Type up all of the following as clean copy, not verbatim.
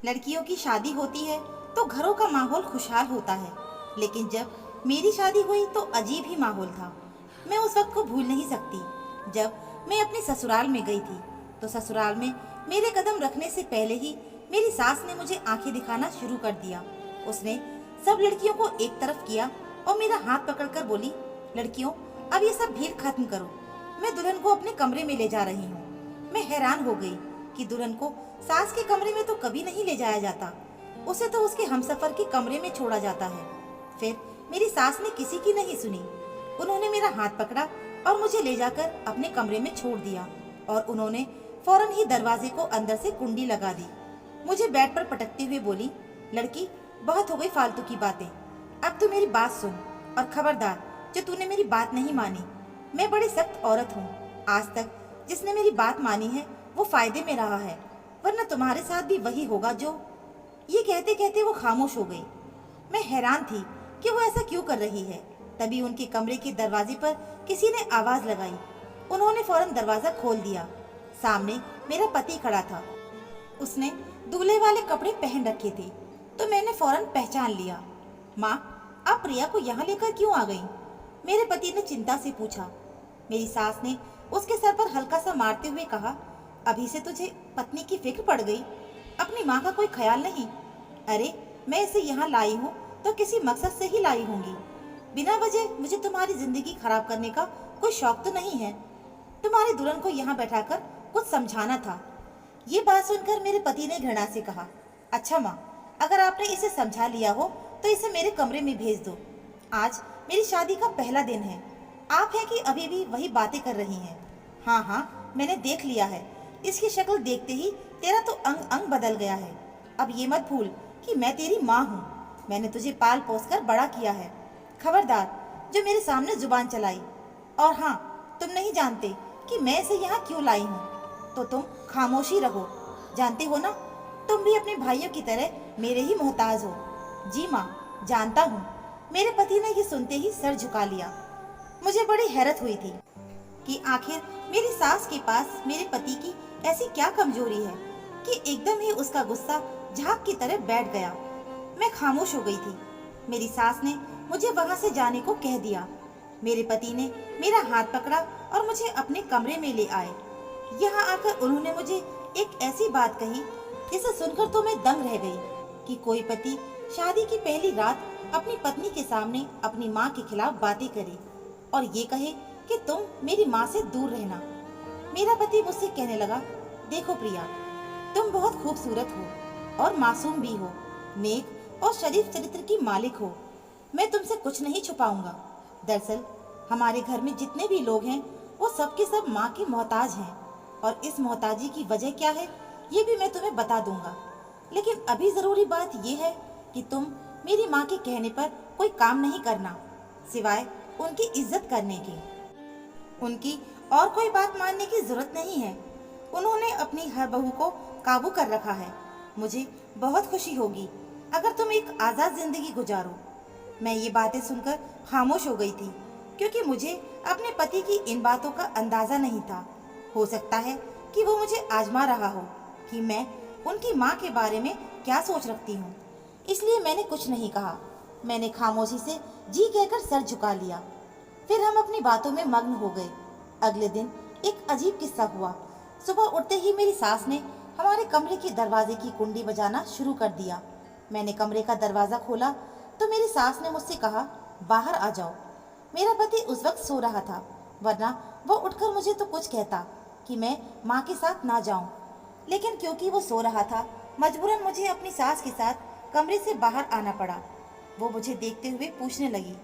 लड़कियों की शादी होती है तो घरों का माहौल खुशहाल होता है, लेकिन जब मेरी शादी हुई तो अजीब ही माहौल था। मैं उस वक्त को भूल नहीं सकती जब मैं अपने ससुराल में गई थी। तो ससुराल में मेरे कदम रखने से पहले ही मेरी सास ने मुझे आंखें दिखाना शुरू कर दिया। उसने सब लड़कियों को एक तरफ किया और मेरा हाथ पकड़कर बोली, लड़कियों, अब ये सब भीड़ खत्म करो, मैं दुल्हन को अपने कमरे में ले जा रही हूँ। मैं हैरान हो गई कि दुल्हन को सास के कमरे में तो कभी नहीं ले जाया जाता, उसे तो उसके हमसफर के कमरे में छोड़ा जाता है। फिर मेरी सास ने किसी की नहीं सुनी। उन्होंने मेरा हाथ पकड़ा और मुझे ले जाकर अपने कमरे में छोड़ दिया और उन्होंने फौरन ही दरवाजे को अंदर से कुंडी लगा दी। मुझे बेड पर पटकते हुए बोली, लड़की, बहुत हो गई फालतू की बातें, अब तू मेरी बात सुन और खबरदार जो तूने मेरी बात नहीं मानी। मैं बड़ी सख्त औरत हूँ, आज तक जिसने मेरी बात मानी है वो फायदे में रहा है, वरना तुम्हारे साथ भी वही होगा जो। ये कहते कहते वो खामोश हो गई। मैं हैरान थी कि वो ऐसा क्यों कर रही है। तभी उनके कमरे के दरवाजे पर किसी ने आवाज लगाई। उन्होंने फौरन दरवाजा खोल दिया। सामने मेरा पति खड़ा था। उसने दूल्हे वाले कपड़े पहन रखे थे, तो मैंने फौरन पहचान लिया। माँ, आप प्रिया को यहाँ लेकर क्यों आ गई? मेरे पति ने चिंता से पूछा। मेरी सास ने उसके सर पर हल्का सा मारते हुए कहा, अभी से तुझे पत्नी की फिक्र पड़ गई, अपनी माँ का कोई ख्याल नहीं। अरे, मैं इसे यहाँ लाई हूँ तो किसी मकसद से ही लाई होंगी। बिना वजह मुझे तुम्हारी जिंदगी खराब करने का कोई शौक तो नहीं है। तुम्हारी दुल्हन को यहाँ बैठाकर कुछ समझाना था। ये बात सुनकर मेरे पति ने घृणा से कहा, अच्छा माँ, अगर आपने इसे समझा लिया हो तो इसे मेरे कमरे में भेज दो। आज मेरी शादी का पहला दिन है। आप हैं कि अभी भी वही बातें कर रही हैं? हाँ हाँ, मैंने देख लिया है। इसकी शक्ल देखते ही तेरा तो अंग अंग बदल गया है। अब ये मत भूल कि मैं तेरी माँ हूँ। मैंने तुझे पाल पोस कर बड़ा किया है। खबरदार जो मेरे सामने जुबान चलाई। और हाँ, तुम नहीं जानते कि मैं इसे यहाँ क्यों लाई हूँ, तो तुम खामोशी रहो। जानते हो ना, तुम भी अपने भाइयों की तरह मेरे ही मोहताज हो। जी माँ, जानता हूँ। मेरे पति ने ये सुनते ही सर झुका लिया। मुझे बड़ी हैरत हुई थी कि आखिर मेरी सास के पास मेरे पति की ऐसी क्या कमजोरी है कि एकदम ही उसका गुस्सा झाग की तरह बैठ गया। मैं खामोश हो गई थी। मेरी सास ने मुझे वहां से जाने को कह दिया। मेरे पति ने मेरा हाथ पकड़ा और मुझे अपने कमरे में ले आए। यहाँ आकर उन्होंने मुझे एक ऐसी बात कही जिसे सुनकर तो मैं दंग रह गई कि कोई पति शादी की पहली रात अपनी पत्नी के सामने अपनी माँ के खिलाफ बातें करे और ये कहे कि तुम मेरी माँ से दूर रहना। मेरा पति मुझसे कहने लगा, देखो प्रिया, तुम बहुत खूबसूरत हो और मासूम भी हो, नेक और शरीफ चरित्र की मालिक हो। मैं तुमसे कुछ नहीं छुपाऊंगा। दरअसल हमारे घर में जितने भी लोग हैं वो सब के सब माँ के मोहताज हैं, और इस मोहताजी की वजह क्या है ये भी मैं तुम्हें बता दूंगा। लेकिन अभी जरूरी बात यह है कि तुम मेरी माँ के कहने पर कोई काम नहीं करना, सिवाय उनकी इज्जत करने के। उनकी और कोई बात मानने की जरूरत नहीं है। उन्होंने अपनी हर बहू को काबू कर रखा है। मुझे बहुत खुशी होगी अगर तुम एक आज़ाद जिंदगी गुजारो। मैं ये बातें सुनकर खामोश हो गई थी, क्योंकि मुझे अपने पति की इन बातों का अंदाजा नहीं था। हो सकता है कि वो मुझे आजमा रहा हो कि मैं उनकी माँ के बारे में क्या सोच रखती हूँ। इसलिए मैंने कुछ नहीं कहा। मैंने खामोशी से जी कहकर सर झुका लिया। फिर हम अपनी बातों में मग्न हो गए। अगले दिन एक अजीब किस्सा हुआ। सुबह उठते ही मेरी सास ने हमारे कमरे के दरवाजे की कुंडी बजाना शुरू कर दिया। मैंने कमरे का दरवाजा खोला तो मेरी सास ने मुझसे कहा, बाहर आ जाओ। मेरा पति उस वक्त सो रहा था, वरना वो उठकर मुझे तो कुछ कहता कि मैं माँ के साथ ना जाऊं। लेकिन क्योंकि वो सो रहा था, मजबूरन मुझे अपनी सास के साथ कमरे से बाहर आना पड़ा। वो मुझे देखते हुए पूछने लगी,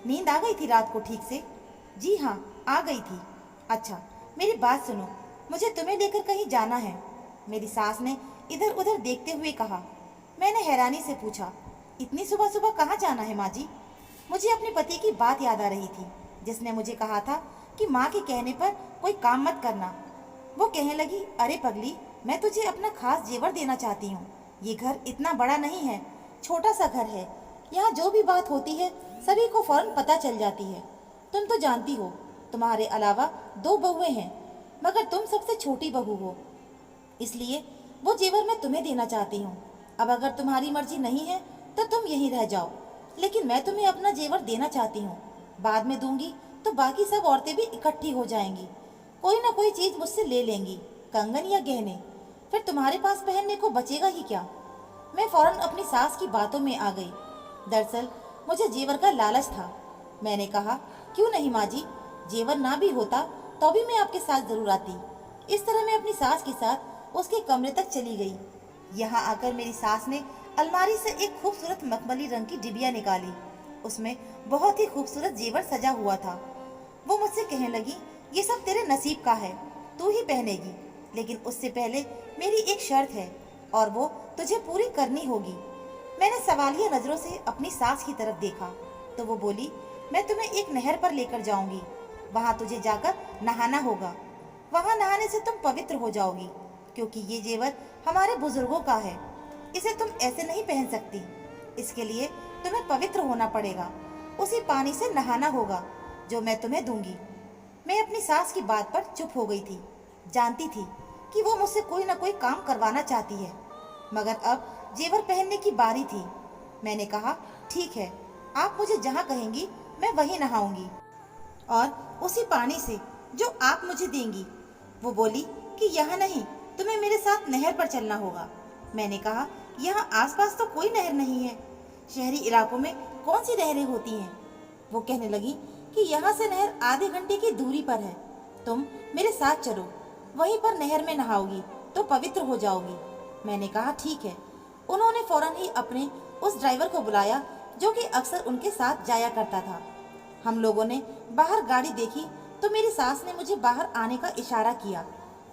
नींद आ गई थी रात को ठीक से? जी हाँ, आ गई थी। अच्छा, मेरी बात सुनो, मुझे तुम्हें लेकर कहीं जाना है। मेरी सास ने इधर उधर देखते हुए कहा। मैंने हैरानी से पूछा, इतनी सुबह सुबह कहाँ जाना है माँ जी? मुझे अपने पति की बात याद आ रही थी, जिसने मुझे कहा था कि माँ के कहने पर कोई काम मत करना। वो कहने लगी, अरे पगली, मैं तुझे अपना खास जेवर देना चाहती हूँ। ये घर इतना बड़ा नहीं है, छोटा सा घर है। यहाँ जो भी बात होती है सभी को फौरन पता चल जाती है। तुम तो जानती हो, तुम्हारे अलावा 2 बहुएं हैं, मगर तुम सबसे छोटी बहू हो, इसलिए वो जेवर मैं तुम्हें देना चाहती हूँ। अब अगर तुम्हारी मर्जी नहीं है तो तुम यहीं रह जाओ, लेकिन मैं तुम्हें अपना जेवर देना चाहती हूँ। बाद में दूंगी तो बाकी सब औरतें भी इकट्ठी हो जाएंगी, कोई ना कोई चीज़ मुझसे ले लेंगी, कंगन या गहने। फिर तुम्हारे पास पहनने को बचेगा ही क्या। मैं फौरन अपनी सास की बातों में आ गई। दरअसल मुझे जेवर का लालच था। मैंने कहा, क्यों नहीं माँ जी, जेवर ना भी होता तो भी मैं आपके साथ जरूर आती। इस तरह मैं अपनी सास के साथ उसके कमरे तक चली गई। यहाँ आकर मेरी सास ने अलमारी से एक खूबसूरत मखमली रंग की डिबिया निकाली। उसमें बहुत ही खूबसूरत जेवर सजा हुआ था। वो मुझसे कहने लगी, ये सब तेरे नसीब का है, तू ही पहनेगी, लेकिन उससे पहले मेरी एक शर्त है और वो तुझे पूरी करनी होगी। मैंने सवालिया नजरों से अपनी सास की तरफ देखा तो वो बोली, मैं तुम्हें एक नहर पर लेकर जाऊंगी, वहां तुझे जाकर नहाना होगा। वहां नहाने से तुम पवित्र हो जाओगी, क्योंकि ये जेवर हमारे बुजुर्गों का है, इसे तुम ऐसे नहीं पहन सकती। इसके लिए तुम्हें पवित्र होना पड़ेगा, उसी पानी से नहाना होगा जो मैं तुम्हें दूंगी। मैं अपनी सास की बात पर चुप हो गई थी। जानती थी कि वो मुझसे कोई ना कोई काम करवाना चाहती है, मगर अब जेवर पहनने की बारी थी। मैंने कहा, ठीक है, आप मुझे जहाँ कहेंगी मैं वहीं नहाऊंगी, और उसी पानी से जो आप मुझे देंगी। वो बोली कि यहाँ नहीं, तुम्हें मेरे साथ नहर पर चलना होगा। मैंने कहा, यहाँ आसपास तो कोई नहर नहीं है, शहरी इलाकों में कौन सी नहरें होती हैं। वो कहने लगी कि यहाँ से नहर आधे घंटे की दूरी पर है, तुम मेरे साथ चलो, वहीं पर नहर में नहाओगी तो पवित्र हो जाओगी। मैंने कहा, ठीक है। उन्होंने फौरन ही अपने उस ड्राइवर को बुलाया जो कि अक्सर उनके साथ जाया करता था। हम लोगों ने बाहर गाड़ी देखी तो मेरी सास ने मुझे बाहर आने का इशारा किया।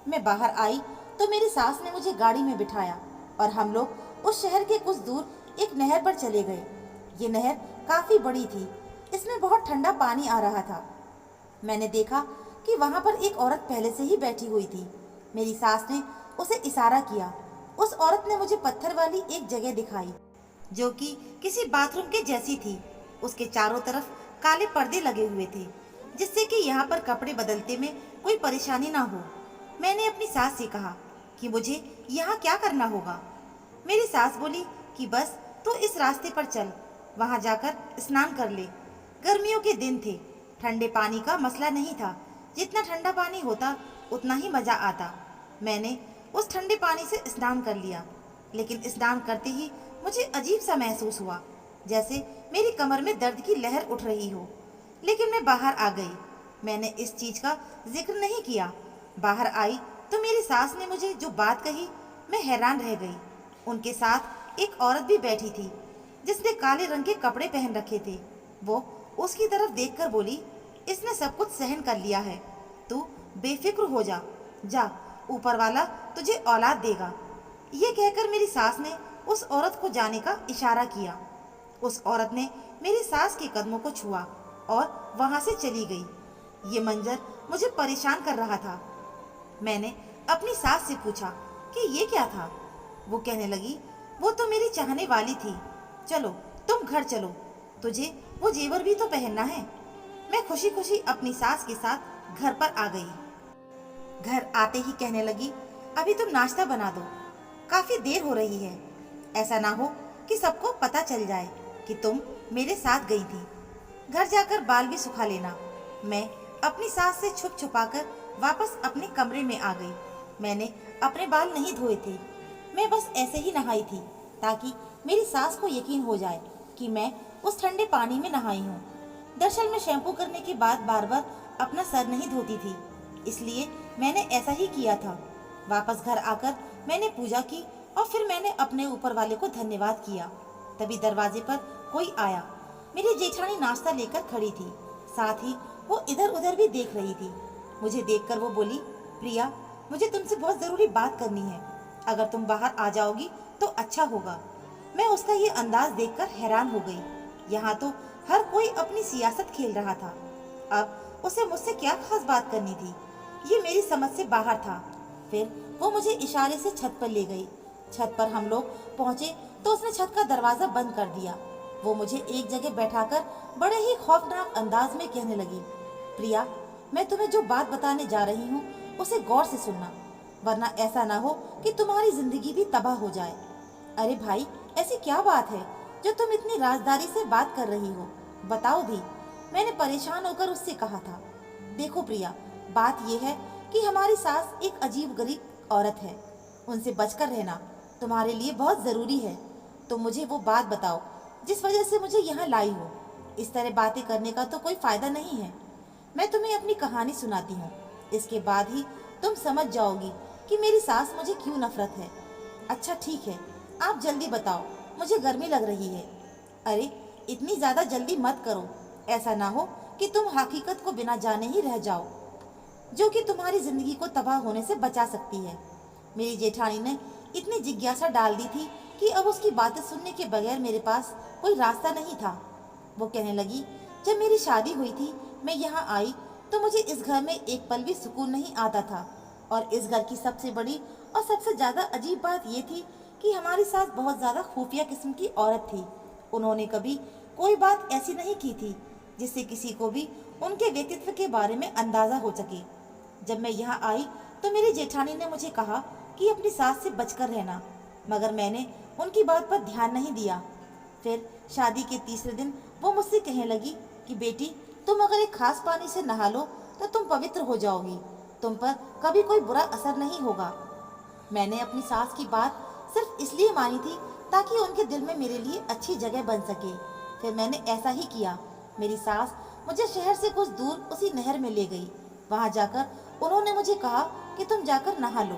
मैं बाहर आई तो मेरी सास ने मुझे गाड़ी में बिठाया और हम लोग उस शहर के कुछ दूर एक नहर पर चले गए। ये नहर काफ़ी बड़ी थी, इसमें बहुत ठंडा पानी आ रहा था। मैंने देखा कि वहाँ पर एक औरत पहले से ही बैठी हुई थी। मेरी सास ने उसे इशारा किया। उस औरत ने मुझे पत्थर वाली एक जगह दिखाई जो कि किसी बाथरूम के जैसी थी। उसके चारों तरफ काले पर्दे लगे हुए थे, जिससे कि यहाँ पर कपड़े बदलते में कोई परेशानी ना हो। मैंने अपनी सास से कहा कि मुझे यहाँ क्या करना होगा। मेरी सास बोली कि बस तो इस रास्ते पर चल, वहाँ जाकर स्नान कर ले। गर्मियों के दिन थे, ठंडे पानी का मसला नहीं था, जितना ठंडा पानी होता उतना ही मज़ा आता। मैंने उस ठंडे पानी से स्नान कर लिया, लेकिन स्नान करते ही मुझे अजीब सा महसूस हुआ, जैसे मेरी कमर में दर्द की लहर उठ रही हो। लेकिन मैं बाहर आ गई, मैंने इस चीज़ का जिक्र नहीं किया। बाहर आई तो मेरी सास ने मुझे जो बात कही, मैं हैरान रह गई। उनके साथ एक औरत भी बैठी थी जिसने काले रंग के कपड़े पहन रखे थे। वो उसकी तरफ देखकर बोली, इसने सब कुछ सहन कर लिया है, तू बेफिक्र हो जा, जा, ऊपर वाला तुझे औलाद देगा। ये कहकर मेरी सास ने उस औरत को जाने का इशारा किया। उस औरत ने मेरी सास के कदमों को छुआ और वहां से चली गई। ये मंजर मुझे परेशान कर रहा था। मैंने अपनी सास से पूछा कि ये क्या था। वो कहने लगी, वो तो मेरी चाहने वाली थी, चलो तुम घर चलो, तुझे वो जेवर भी तो पहनना है। मैं खुशी खुशी अपनी सास के साथ घर पर आ गई। घर आते ही कहने लगी, अभी तुम नाश्ता बना दो, काफी देर हो रही है, ऐसा ना हो कि सबको पता चल जाए कि तुम मेरे साथ गई थी। घर जाकर बाल भी सुखा लेना। मैं अपनी सास से छुप छुपाकर वापस अपने कमरे में आ गई। मैंने अपने बाल नहीं धोए थे, मैं बस ऐसे ही नहाई थी ताकि मेरी सास को यकीन हो जाए कि मैं उस ठंडे पानी में नहाई हूँ। दरअसल मैं शैम्पू करने के बाद बार बार अपना सर नहीं धोती थी, इसलिए मैंने ऐसा ही किया था। वापस घर आकर मैंने पूजा की और फिर मैंने अपने ऊपर वाले को धन्यवाद किया। तभी दरवाजे पर कोई आया। मेरी जेठानी नाश्ता लेकर खड़ी थी, साथ ही वो इधर उधर भी देख रही थी। मुझे देखकर वो बोली, प्रिया, मुझे तुमसे बहुत ज़रूरी बात करनी है, अगर तुम बाहर आ जाओगी तो अच्छा होगा। मैं उसका ये अंदाज देखकर हैरान हो गई। यहाँ तो हर कोई अपनी सियासत खेल रहा था, अब उसे मुझसे क्या खास बात करनी थी, ये मेरी समझ से बाहर था। फिर वो मुझे इशारे से छत पर ले गई। छत पर हम लोग पहुंचे तो उसने छत का दरवाज़ा बंद कर दिया। वो मुझे एक जगह बैठाकर बड़े ही खौफनाक अंदाज में कहने लगी, प्रिया, मैं तुम्हें जो बात बताने जा रही हूँ उसे गौर से सुनना, वरना ऐसा ना हो कि तुम्हारी जिंदगी भी तबाह हो जाए। अरे भाई, ऐसी क्या बात है जो तुम इतनी राजदारी से बात कर रही हो? बताओ दी। मैंने परेशान होकर उससे कहा था। देखो प्रिया, बात यह है कि हमारी सास एक अजीब गरीब औरत है। उनसे बचकर रहना तुम्हारे लिए बहुत ज़रूरी है। तो मुझे वो बात बताओ जिस वजह से मुझे यहाँ लाई हो। इस तरह बातें करने का तो कोई फ़ायदा नहीं है। मैं तुम्हें अपनी कहानी सुनाती हूँ, इसके बाद ही तुम समझ जाओगी कि मेरी सास मुझे क्यों नफरत है। अच्छा ठीक है, आप जल्दी बताओ, मुझे गर्मी लग रही है। अरे इतनी ज़्यादा जल्दी मत करो, ऐसा ना हो कि तुम हकीकत को बिना जाने ही रह जाओ, जो कि तुम्हारी ज़िंदगी को तबाह होने से बचा सकती है। मेरी जेठानी ने इतनी जिज्ञासा डाल दी थी कि अब उसकी बातें सुनने के बगैर मेरे पास कोई रास्ता नहीं था। वो कहने लगी, जब मेरी शादी हुई थी, मैं यहाँ आई तो मुझे इस घर में एक पल भी सुकून नहीं आता था। और इस घर की सबसे बड़ी और सबसे ज़्यादा अजीब बात ये थी कि हमारी सास बहुत ज़्यादा खुफिया किस्म की औरत थी। उन्होंने कभी कोई बात ऐसी नहीं की थी जिससे किसी को भी उनके व्यक्तित्व के बारे में अंदाज़ा हो सके। जब मैं यहाँ आई तो मेरी जेठानी ने मुझे कहा कि अपनी सास से बचकर रहना, मगर मैंने उनकी बात पर ध्यान नहीं दिया। फिर शादी के तीसरे दिन वो मुझसे कहने लगी कि बेटी, तुम अगर एक खास पानी से नहा लो तो तुम पवित्र हो जाओगी, तुम पर कभी कोई बुरा असर नहीं होगा। मैंने अपनी सास की बात सिर्फ इसलिए मानी थी ताकि उनके दिल में मेरे लिए अच्छी जगह बन सके। फिर मैंने ऐसा ही किया। मेरी सास मुझे शहर से कुछ दूर उसी नहर में ले गई। वहाँ जाकर उन्होंने मुझे कहा कि तुम जाकर नहा लो।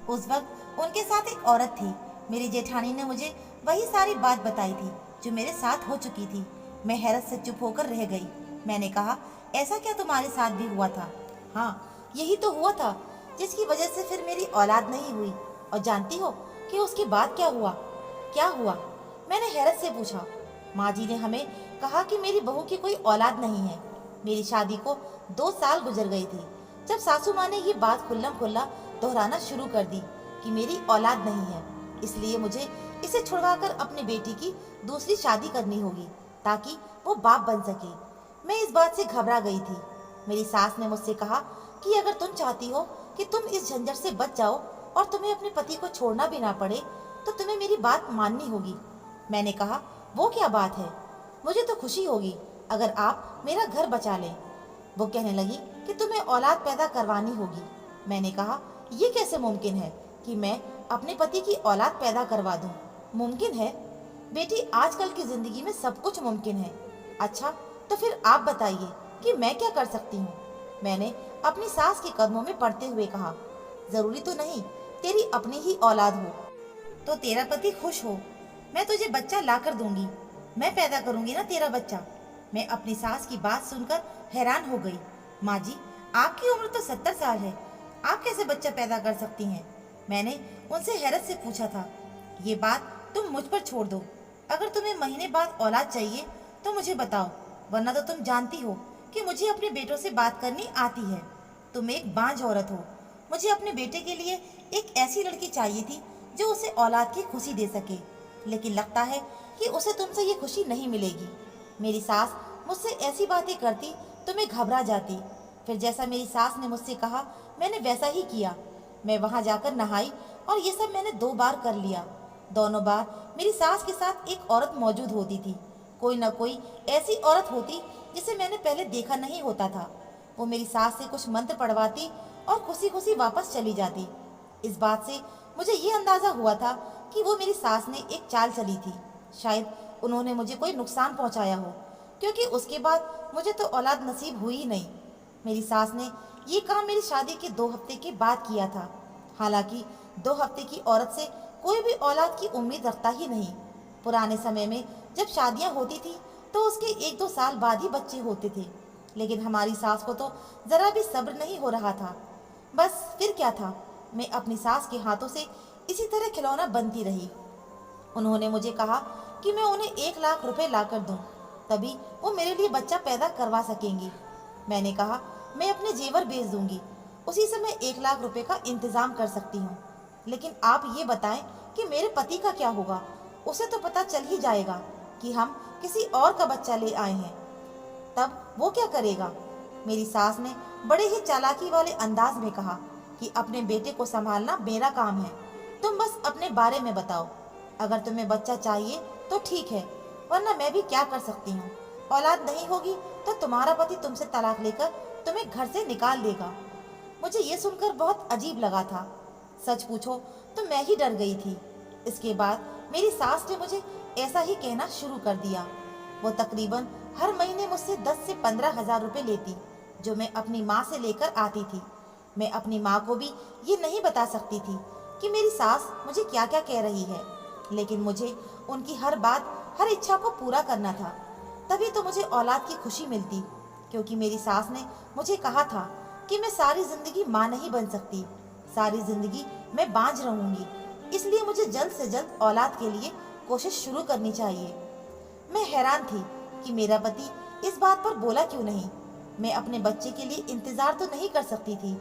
उस वक्त उनके साथ एक औरत थी। मेरी जेठानी ने मुझे वही सारी बात बताई थी जो मेरे साथ हो चुकी थी। मैं हैरत से चुप होकर रह गई। मैंने कहा, ऐसा क्या तुम्हारे साथ भी हुआ था? हाँ, यही तो हुआ था जिसकी वजह से फिर मेरी औलाद नहीं हुई। और जानती हो कि उसके बाद क्या हुआ? क्या हुआ? मैंने हैरत से पूछा। माँ जी ने हमें कहा कि मेरी बहू की कोई औलाद नहीं है। मेरी शादी को 2 साल गुजर गए थे जब सासू माँ ने ये बात खुल्लम खुल्ला दोहराना शुरू कर दी कि मेरी औलाद नहीं है, इसलिए मुझे इसे छुड़वाकर अपने बेटी की दूसरी शादी करनी होगी ताकि वो बाप बन सके। मैं इस बात से घबरा गई थी। मेरी सास ने मुझसे कहा कि अगर तुम चाहती हो कि तुम इस झंझट से बच जाओ और तुम्हें अपने पति को छोड़ना भी ना पड़े तो तुम्हें मेरी बात माननी होगी। मैंने कहा, वो क्या बात है? मुझे तो खुशी होगी अगर आप मेरा घर बचा लें। वो कहने लगी कि तुम्हें औलाद पैदा करवानी होगी। मैंने कहा, ये कैसे मुमकिन है कि मैं अपने पति की औलाद पैदा करवा दूं? मुमकिन है बेटी, आजकल की जिंदगी में सब कुछ मुमकिन है। अच्छा, तो फिर आप बताइए कि मैं क्या कर सकती हूँ? मैंने अपनी सास के कदमों में पड़ते हुए कहा, जरूरी तो नहीं तेरी अपनी ही औलाद हो तो तेरा पति खुश हो। मैं तुझे बच्चा ला कर दूंगी, मैं पैदा करूंगी ना तेरा बच्चा। मैं अपनी सास की बात सुनकर हैरान हो गई। माँ जी, आपकी उम्र तो 70 साल है, आप कैसे बच्चा पैदा कर सकती हैं? मैंने उनसे हैरत से पूछा था। ये बात तुम मुझ पर छोड़ दो। अगर तुम्हें महीने बाद औलाद चाहिए तो मुझे बताओ, वरना तो तुम जानती हो कि मुझे अपने बेटों से बात करनी आती है। तुम एक बांझ औरत हो। मुझे अपने बेटे के लिए एक ऐसी लड़की चाहिए थी जो उसे औलाद की खुशी दे सके, लेकिन लगता है कि उसे तुमसे ये खुशी नहीं मिलेगी। मेरी सास मुझसे ऐसी बातें करती तो मैं घबरा जाती। फिर जैसा मेरी सास ने मुझसे कहा मैंने वैसा ही किया। मैं वहाँ जाकर नहाई और ये सब मैंने 2 बार कर लिया। दोनों बार मेरी सास के साथ एक औरत मौजूद होती थी। कोई न कोई ऐसी औरत होती जिसे मैंने पहले देखा नहीं होता था। वो मेरी सास से कुछ मंत्र पढ़वाती और खुशी खुशी वापस चली जाती। इस बात से मुझे ये अंदाज़ा हुआ था कि वो मेरी सास ने एक चाल चली थी। शायद उन्होंने मुझे कोई नुकसान पहुंचाया हो, क्योंकि उसके बाद मुझे तो औलाद नसीब हुई ही नहीं। मेरी सास ने ये काम मेरी शादी के 2 हफ्ते के बाद किया था। हालांकि 2 हफ्ते की औरत से कोई भी औलाद की उम्मीद रखता ही नहीं। पुराने समय में जब शादियां होती थी तो उसके 1-2 साल बाद ही बच्चे होते थे, लेकिन हमारी सास को तो ज़रा भी सब्र नहीं हो रहा था। बस फिर क्या था, मैं अपनी सास के हाथों से इसी तरह खिलौना बनती रही। उन्होंने मुझे कहा कि मैं उन्हें 1 लाख रुपए ला कर दूँ, तभी वो मेरे लिए बच्चा पैदा करवा सकेंगी। मैंने कहा, मैं अपने जेवर बेच दूंगी, उसी से मैं 1 लाख रुपए का इंतज़ाम कर सकती हूँ। लेकिन आप ये बताएं कि मेरे पति का क्या होगा? उसे तो पता चल ही जाएगा कि हम किसी और का बच्चा ले आए हैं, तब वो क्या करेगा? मेरी सास ने बड़े ही चालाकी वाले अंदाज में कहा कि अपने बेटे को संभालना मेरा काम है, तुम बस अपने बारे में बताओ। अगर तुम्हें बच्चा चाहिए तो ठीक है, वरना मैं भी क्या कर सकती हूँ। औलाद नहीं होगी तो तुम्हारा पति तुमसे तलाक लेकर तुम्हें घर से निकाल देगा। मुझे ये सुनकर बहुत अजीब लगा था। सच पूछो तो मैं ही डर गई थी। इसके बाद मेरी सास ने मुझे ऐसा ही कहना शुरू कर दिया। वो तकरीबन हर महीने मुझसे 10 से 15 हज़ार रुपये लेती, जो मैं अपनी माँ से लेकर आती थी। मैं अपनी माँ को भी ये नहीं बता सकती थी कि मेरी सास मुझे क्या क्या कह रही है, लेकिन मुझे उनकी हर बात, हर इच्छा को पूरा करना था। तभी तो मुझे औलाद की खुशी मिलती, क्योंकि मेरी सास ने मुझे कहा था कि मैं सारी जिंदगी माँ नहीं बन सकती, सारी जिंदगी मैं बांझ रहूंगी। इसलिए मुझे जल्द से जल्द औलाद के लिए कोशिश शुरू करनी चाहिए। मैं हैरान थी कि मेरा पति इस बात पर बोला क्यों नहीं। मैं अपने बच्चे के लिए इंतजार तो नहीं कर सकती थी,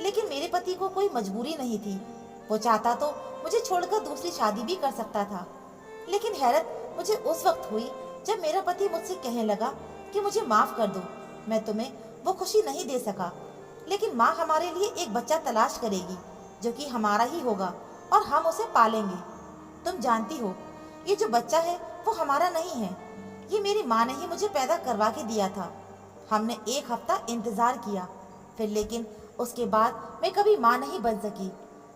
लेकिन मेरे पति को कोई मजबूरी नहीं थी। वो चाहता तो मुझे छोड़कर दूसरी शादी भी कर सकता था। लेकिन हैरत मुझे उस वक्त हुई जब मेरा पति मुझसे कहने लगा कि मुझे माफ कर दो, मैं तुम्हें वो खुशी नहीं दे सका, लेकिन माँ हमारे लिए एक बच्चा तलाश करेगी जो कि हमारा ही होगा और हम उसे पालेंगे। तुम जानती हो, ये जो बच्चा है वो हमारा नहीं है, ये मेरी माँ ने ही मुझे पैदा करवा के दिया था। हमने 1 हफ्ता इंतजार किया, फिर लेकिन उसके बाद मैं कभी माँ नहीं बन सकी।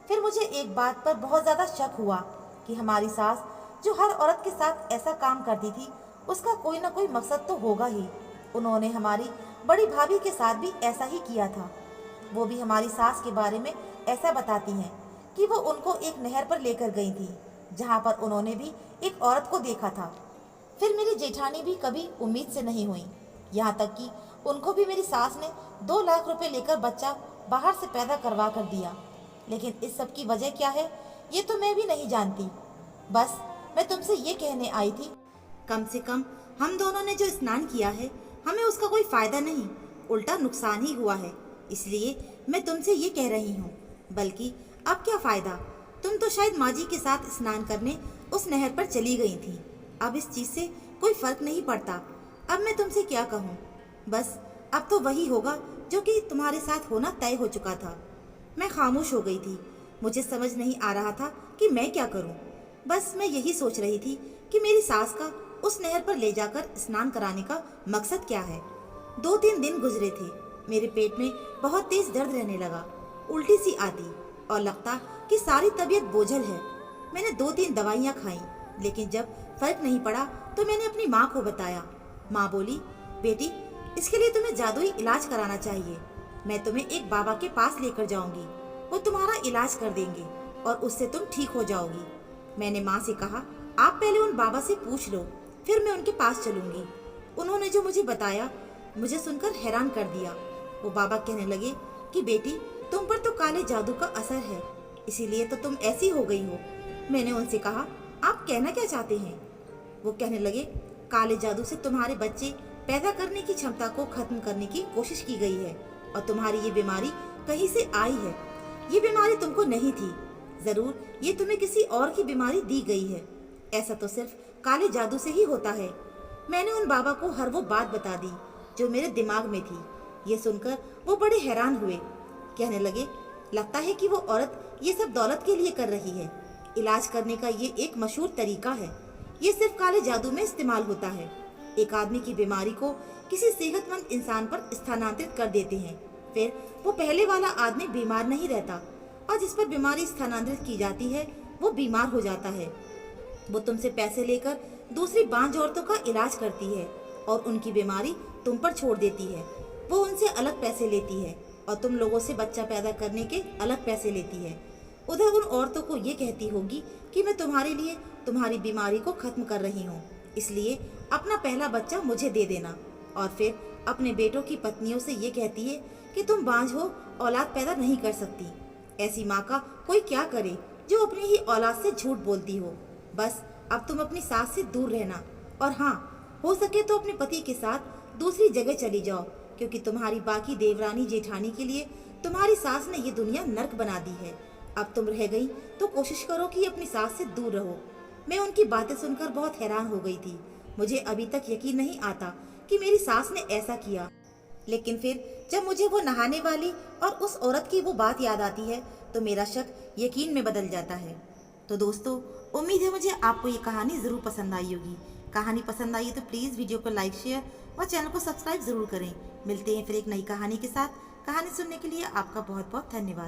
फिर मुझे एक बात पर बहुत ज़्यादा शक हुआ कि हमारी सास जो हर औरत के साथ ऐसा काम करती थी, उसका कोई ना कोई मकसद तो होगा ही। उन्होंने हमारी बड़ी भाभी के साथ भी ऐसा ही किया था। वो भी हमारी सास के बारे में ऐसा बताती हैं कि वो उनको एक नहर पर लेकर गई थी, जहाँ पर उन्होंने भी एक औरत को देखा था। फिर मेरी जेठानी भी कभी उम्मीद से नहीं हुई, यहाँ तक कि उनको भी मेरी सास ने 2 लाख रुपए लेकर बच्चा बाहर से पैदा करवा कर दिया। लेकिन इस सब की वजह क्या है, ये तो मैं भी नहीं जानती। बस मैं तुमसे ये कहने आई थी, कम से कम हम दोनों ने जो स्नान किया है, हमें उसका कोई फायदा नहीं, उल्टा नुकसान ही हुआ है। इसलिए मैं तुमसे ये कह रही हूँ। बल्कि अब क्या फायदा, तुम तो शायद माँ जी के साथ स्नान करने उस नहर पर चली गई थी। अब इस चीज़ से कोई फर्क नहीं पड़ता। अब मैं तुमसे क्या कहूँ, बस अब तो वही होगा जो कि तुम्हारे साथ होना तय हो चुका था। मैं खामोश हो गई थी। मुझे समझ नहीं आ रहा था कि मैं क्या करूँ। बस मैं यही सोच रही थी कि मेरी सास का उस नहर पर ले जाकर स्नान कराने का मकसद क्या है। 2-3 दिन गुजरे थे। मेरे पेट में बहुत तेज दर्द रहने लगा, उल्टी सी आती और लगता कि सारी तबीयत बोझल है। मैंने 2-3 दवाइयाँ खाई, लेकिन जब फर्क नहीं पड़ा तो मैंने अपनी माँ को बताया। माँ बोली, बेटी इसके लिए तुम्हें जादुई इलाज कराना चाहिए। मैं तुम्हें एक बाबा के पास लेकर जाऊंगी, वो तुम्हारा इलाज कर देंगे और उससे तुम ठीक हो जाओगी। मैंने माँ से कहा, आप पहले उन बाबा से पूछ लो, फिर मैं उनके पास चलूंगी। उन्होंने जो मुझे बताया मुझे सुनकर हैरान कर दिया। वो बाबा कहने लगे कि बेटी तुम पर तो काले जादू का असर है, इसीलिए तो तुम ऐसी हो गई हो। मैंने उनसे कहा, आप कहना क्या चाहते हैं? वो कहने लगे, काले जादू से तुम्हारे बच्चे पैदा करने की क्षमता को खत्म करने की कोशिश की गई है और तुम्हारी ये बीमारी कहीं से आई है। ये बीमारी तुमको नहीं थी, जरूर ये तुम्हें किसी और की बीमारी दी गई है। ऐसा तो सिर्फ काले जादू से ही होता है। मैंने उन बाबा को हर वो बात बता दी जो मेरे दिमाग में थी। ये सुनकर वो बड़े हैरान हुए। कहने लगे, लगता है कि वो औरत ये सब दौलत के लिए कर रही है। इलाज करने का ये एक मशहूर तरीका है, ये सिर्फ काले जादू में इस्तेमाल होता है। एक आदमी की बीमारी को किसी सेहतमंद इंसान पर स्थानांतरित कर देते हैं, फिर वो पहले वाला आदमी बीमार नहीं रहता और जिस पर बीमारी स्थानांतरित की जाती है वो बीमार हो जाता है। वो तुमसे पैसे लेकर दूसरी बांझ औरतों का इलाज करती है और उनकी बीमारी तुम पर छोड़ देती है। वो उनसे अलग पैसे लेती है और तुम लोगों से बच्चा पैदा करने के अलग पैसे लेती है। उधर उन औरतों को ये कहती होगी कि मैं तुम्हारे लिए तुम्हारी बीमारी को खत्म कर रही हूँ, इसलिए अपना पहला बच्चा मुझे दे देना। और फिर अपने बेटों की पत्नियों से ये कहती है कि तुम बांझ हो, औलाद पैदा नहीं कर सकती। ऐसी माँ का कोई क्या करे जो अपनी ही औलाद से झूठ बोलती हो। बस अब तुम अपनी सास से दूर रहना और हाँ, हो सके तो अपने पति के साथ दूसरी जगह चली जाओ, क्योंकि तुम्हारी बाकी देवरानी जेठानी के लिए तुम्हारी सास ने ये दुनिया नर्क बना दी है। अब तुम रह गई तो कोशिश करो कि अपनी सास से दूर रहो। मैं उनकी बातें सुनकर बहुत हैरान हो गई थी। मुझे अभी तक यकीन नहीं आता कि मेरी सास ने ऐसा किया। लेकिन फिर जब मुझे वो नहाने वाली और उस औरत की वो बात याद आती है तो मेरा शक यकीन में बदल जाता है। तो दोस्तों, उम्मीद है मुझे आपको ये कहानी ज़रूर पसंद आई होगी। कहानी पसंद आई है तो प्लीज़ वीडियो को लाइक, शेयर और चैनल को सब्सक्राइब ज़रूर करें। मिलते हैं फिर एक नई कहानी के साथ। कहानी सुनने के लिए आपका बहुत बहुत धन्यवाद।